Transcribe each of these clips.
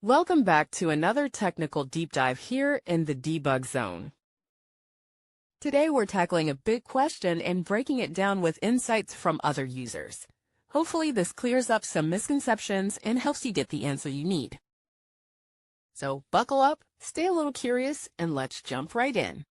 Welcome back to another technical deep dive here in the debug zone. Today we're tackling a big question and breaking it down with insights from other users. Hopefully this clears up some misconceptions and helps you get the answer you need. So buckle up, stay a little curious, and let's jump right in.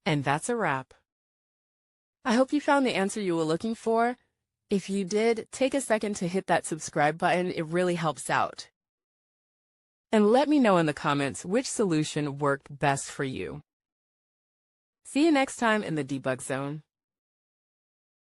And that's a wrap. I hope you found the answer you were looking for. If you did, take a second to hit that subscribe button. It really helps out. And let me know in the comments which solution worked best for you. See you next time in the debug zone.